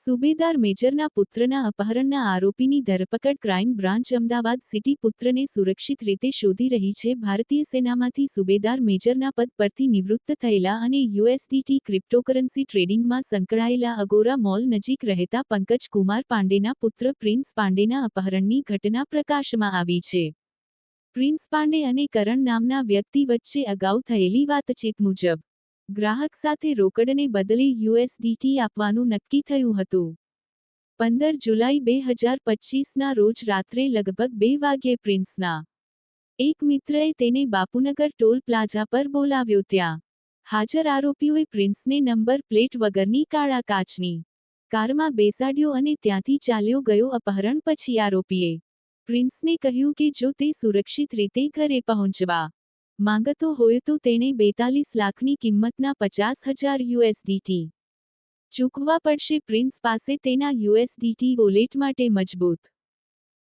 સુબેદાર મેજરના પુત્રના અપહરણના આરોપીની ધરપકડ ક્રાઇમ બ્રાન્ચ અમદાવાદ સિટી પુત્રને સુરક્ષિત રીતે શોધી રહી છે. ભારતીય સેનામાંથી સુબેદાર મેજરના પદ પરથી નિવૃત્ત થયેલા અને યુએસડીટી ક્રિપ્ટોકરન્સી ટ્રેડિંગમાં સંકળાયેલા અગોરા મોલ નજીક રહેતા પંકજ કુમાર પાંડેના પુત્ર પ્રિન્સ પાંડેના અપહરણની ઘટના પ્રકાશમાં આવી છે. પ્રિન્સ પાંડે અને કરણ નામના વ્યક્તિ વચ્ચે અગાઉ થયેલી વાતચીત મુજબ ગ્રાહક સાથે રોકડને બદલે યુએસડીટી આપવાનું નક્કી થયું હતું. 15 જુલાઈ 2025ના રોજ રાત્રે લગભગ 2 વાગ્યે પ્રિન્સના એક મિત્રએ તેને બાપુનગર ટોલ પ્લાઝા પર બોલાવ્યો. ત્યાં હાજર આરોપીઓએ પ્રિન્સને નંબર પ્લેટ વગરની કાળા કાચની કારમાં બેસાડ્યો અને ત્યાંથી ચાલ્યો ગયો. અપહરણ પછી આરોપીએ પ્રિન્સને કહ્યું કે જો તે સુરક્ષિત રીતે ઘરે પહોંચવા માંગતો હોય તો તેણે 42 લાખની કિંમતના 50,000 યુએસડીટી ચૂકવવા પડશે. પ્રિન્સ પાસે તેના યુએસડીટી વોલેટ માટે મજબૂત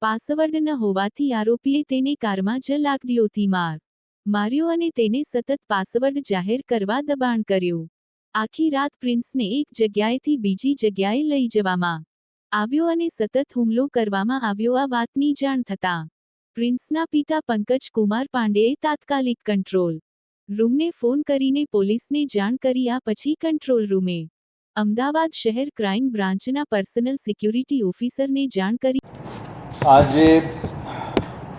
પાસવર્ડ ન હોવાથી આરોપીએ તેને કારમાં જ લાકડીઓથી માર્યો અને તેને સતત પાસવર્ડ જાહેર કરવા દબાણ કર્યું. આખી રાત પ્રિન્સને એક જગ્યાએથી બીજી જગ્યાએ લઈ જવામાં આવ્યો અને સતત હુમલો કરવામાં આવ્યો. આ વાતની જાણ થતાં પ્રિન્સના પિતા પંકજ કુમાર પાંડેએ તાત્કાલિક કંટ્રોલ રૂમને ફોન કરીને પોલીસને જાણ કરી. આ પછી કંટ્રોલ રૂમે અમદાવાદ શહેર ક્રાઇમ બ્રાન્ચના પર્સનલ સિક્યુરિટી ઓફિસરને જાણ કરી. આજે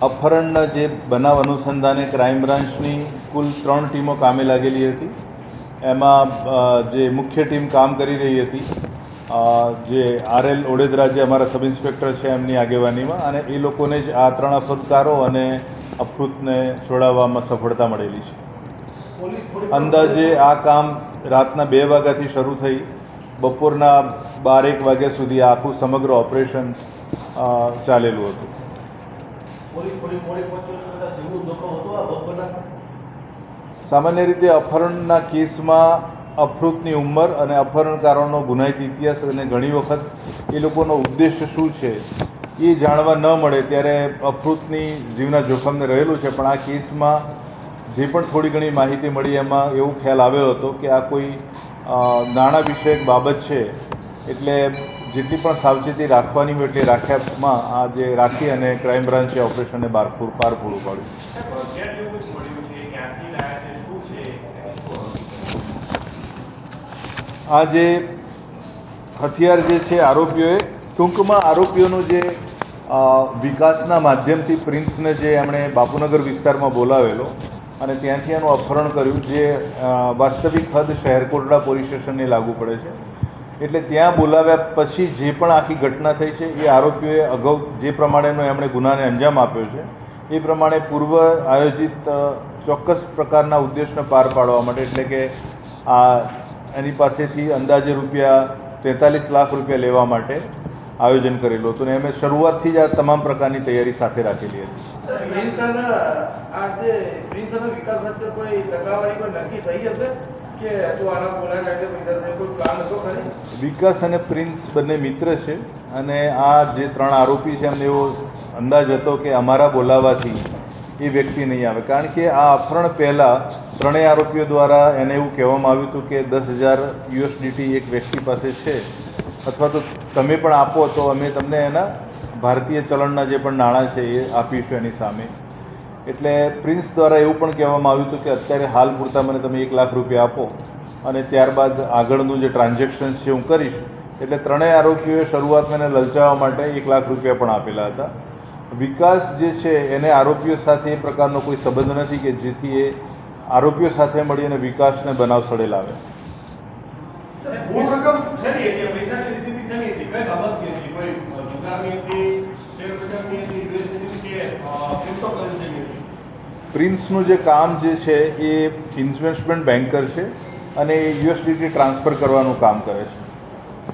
અપહરણના જે બનાવ અનુસંધાને ક્રાઇમ બ્રાન્ચની કુલ 3 ટીમો કામે લાગેલી હતી. એમાં જે મુખ્ય ટીમ કામ કરી રહી હતી જે આરએલ ઓડેદરા જે અમારા સબ ઇન્સ્પેક્ટર છે એમની આગેવાનીમાં, અને એ લોકોને જ આ 3 અપહૃતકારો અને અપહૃતને છોડાવવામાં સફળતા મળેલી છે. અંદાજે આ કામ રાતના 2 વાગ્યાથી શરૂ થઈ બપોરના 12-1 વાગ્યા સુધી આખું સમગ્ર ઓપરેશન ચાલેલું હતું. સામાન્ય રીતે અપહરણના કેસમાં અપહૃતની ઉંમર અને અપહરણકારોનો ગુનાહિત ઇતિહાસ અને ઘણી વખત એ લોકોનો ઉદ્દેશ શું છે એ જાણવા ન મળે ત્યારે અપહૃતની જીવના જોખમને રહેલું છે. પણ આ કેસમાં જે પણ થોડી ઘણી માહિતી મળી એમાં એવું ખ્યાલ આવ્યો હતો કે આ કોઈ નાણાં વિષયક બાબત છે, એટલે જેટલી પણ સાવચેતી રાખવાની હોય એટલી રાખ્યામાં આ જે રાખી અને ક્રાઇમ બ્રાન્ચે ઓપરેશનને પાર પૂરું પાડ્યું. આ જે હથિયાર જે છે આરોપીઓએ ટૂંકમાં આરોપીઓનું જે વિકાસના માધ્યમથી પ્રિન્સને જે એમણે બાપુનગર વિસ્તારમાં બોલાવેલો અને ત્યાંથી એનું અપહરણ કર્યું, જે વાસ્તવિક હદ શહેરકોટડા પોલીસ સ્ટેશનને લાગુ પડે છે. એટલે ત્યાં બોલાવ્યા પછી જે પણ આખી ઘટના થઈ છે એ આરોપીઓએ અગાઉ જે પ્રમાણેનો એમણે ગુનાને અંજામ આપ્યો છે એ પ્રમાણે પૂર્વ આયોજિત ચોક્કસ પ્રકારના ઉદ્દેશને પાર પાડવા માટે, એટલે કે આ એની પાસેથી અંદાજે ₹43 લાખ લેવા માટે આયોજન કરેલું હતું. અને એમ શરૂઆતથી જ આ તમામ પ્રકારની તૈયારી સાથે રાખેલી હતી. વિકાસ અને પ્રિન્સ બંને મિત્ર છે અને આ જે 3 આરોપી છે એમને એવો અંદાજ હતો કે અમારા બોલાવાથી એ વ્યક્તિ નહીં આવે, કારણ કે આ અપહરણ પહેલાં 3 આરોપીઓ દ્વારા એને એવું કહેવામાં આવ્યું હતું કે 10,000 યુએસડીટી એક વ્યક્તિ પાસે છે, અથવા તો તમે પણ આપો તો અમે તમને એના ભારતીય ચલણના જે પણ નાણાં છે એ આપીશું એની સામે. એટલે પ્રિન્સ દ્વારા એવું પણ કહેવામાં આવ્યું હતું કે અત્યારે હાલ પૂરતા મને તમે ₹1 લાખ આપો અને ત્યારબાદ આગળનું જે ટ્રાન્ઝેક્શન્સ છે હું કરીશ. એટલે 3 આરોપીઓએ શરૂઆતમાં એને લલચાવવા માટે ₹1 લાખ પણ આપેલા હતા. વિકાસ જે છે એને આરોપીઓ સાથે એ પ્રકારનો કોઈ સંબંધ નથી કે જેથી એ આરોપીઓ સાથે મળી અને વિકાસને બનાવ સડે લાવે. પ્રિન્સનું જે કામ જે છે એ ઇન્વેસ્ટમેન્ટ બેન્કર છે અને એ યુએસડીટી ટ્રાન્સફર કરવાનું કામ કરે છે.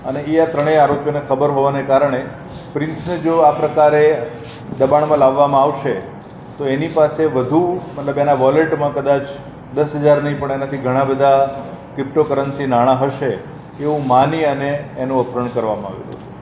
અને એ આ 3 આરોપીઓને ખબર હોવાને કારણે પ્રિન્સને જો આ પ્રકારે દબાણમાં લાવવામાં આવશે તો એની પાસે વધુ, મતલબ એના વોલેટમાં કદાચ 10,000 નહીં પણ એનાથી ઘણા બધા ક્રિપ્ટોકરન્સી નાણાં હશે એવું માની અને એનું અપહરણ કરવામાં આવેલું છે.